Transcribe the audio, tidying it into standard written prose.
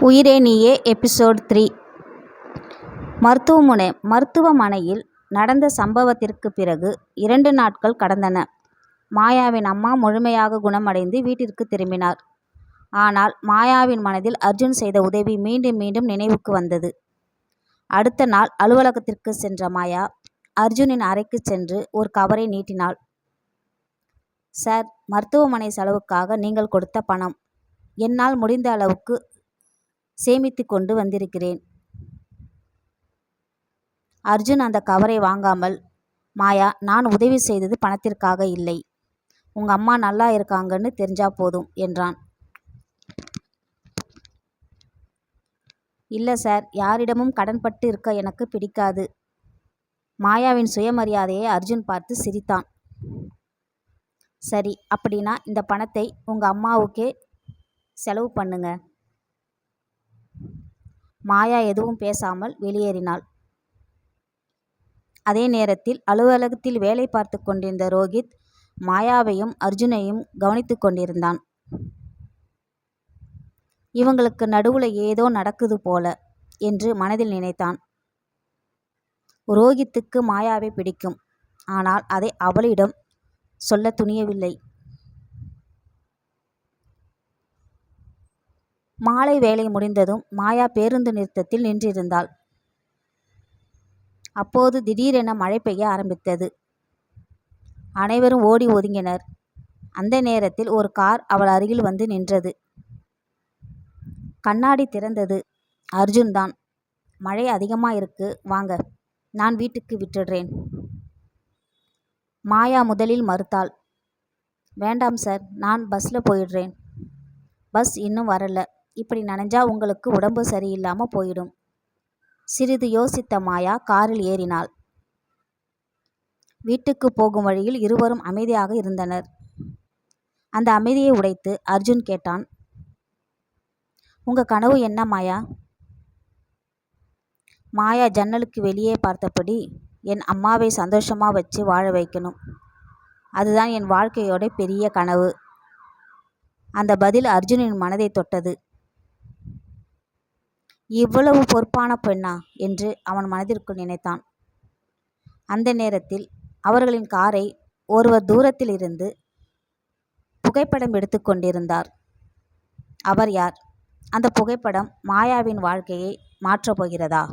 உயிரே நீயே எபிசோட் 3. மருத்துவமனையில் நடந்த சம்பவத்திற்கு பிறகு 2 நாட்கள் கடந்தன. மாயாவின் அம்மா முழுமையாக குணமடைந்து வீட்டிற்கு திரும்பினார். ஆனால் மாயாவின் மனதில் அர்ஜுன் செய்த உதவி மீண்டும் மீண்டும் நினைவுக்கு வந்தது. அடுத்த நாள் அலுவலகத்திற்கு சென்ற மாயா அர்ஜுனின் அறைக்கு சென்று ஒரு கவரை நீட்டினாள். சார், மருத்துவமனை செலவுக்காக நீங்கள் கொடுத்த பணம். என்னால் முடிந்த அளவுக்கு சேமித்து கொண்டு வந்திருக்கிறேன். அர்ஜுன் அந்த கவரை வாங்காமல், மாயா, நான் உதவி செய்தது பணத்திற்காக இல்லை, உங்க அம்மா நல்லா இருக்காங்கன்னு தெரிஞ்சா போதும் என்றான். இல்லை சார், யாரிடமும் கடன்பட்டு இருக்க எனக்கு பிடிக்காது. மாயாவின் சுயமரியாதையை அர்ஜுன் பார்த்து சிரித்தான். சரி, அப்படின்னா இந்த பணத்தை உங்க அம்மாவுக்கே செலவு பண்ணுங்க. மாயா எதுவும் பேசாமல் வெளியேறினாள். அதே நேரத்தில் அலுவலகத்தில் வேலை பார்த்து கொண்டிருந்த ரோஹித் மாயாவையும் அர்ஜுனையும் கவனித்து கொண்டிருந்தான். இவங்களுக்கு நடுவுல ஏதோ நடக்குது போல என்று மனதில் நினைத்தான். ரோஹித்துக்கு மாயாவை பிடிக்கும். ஆனால் அதை அவளிடம் சொல்ல துணியவில்லை. மாலை வேலை முடிந்ததும் மாயா பேருந்து நிறுத்தத்தில் நின்றிருந்தாள். அப்போது திடீரென மழை பெய்ய ஆரம்பித்தது. அனைவரும் ஓடி ஒதுங்கினர். அந்த நேரத்தில் ஒரு கார் அவள் அருகில் வந்து நின்றது. கண்ணாடி திறந்தது. அர்ஜுன் தான். மழை அதிகமா இருக்கு, வாங்க, நான் வீட்டுக்கு விட்டுடுறேன். மாயா முதலில் மறுத்தாள். வேண்டாம் சார், நான் பஸ்ல போயிடுறேன். பஸ் இன்னும் வரல. இப்படி நனைஞ்சா உங்களுக்கு உடம்பு சரியில்லாம போயிடும். சிறிது யோசித்த மாயா காரில் ஏறினாள். வீட்டுக்கு போகும் வழியில் இருவரும் அமைதியாக இருந்தனர். அந்த அமைதியை உடைத்து அர்ஜுன் கேட்டான், உங்க கனவு என்ன மாயா? மாயா ஜன்னலுக்கு வெளியே பார்த்தபடி, என் அம்மாவை சந்தோஷமா வச்சு வாழ வைக்கணும். அதுதான் என் வாழ்க்கையோட பெரிய கனவு. அந்த பதில் அர்ஜுனின் மனதை தொட்டது. இவ்வளவு பொறுப்பான பெண்ணா என்று அவன் மனதிற்குள் நினைத்தான். அந்த நேரத்தில் அவர்களின் காரை ஒருவர் தூரத்தில் இருந்து புகைப்படம் எடுத்து கொண்டிருந்தார். அவர் யார்? அந்த புகைப்படம் மாயாவின் வாழ்க்கையை மாற்றப் போகிறதா?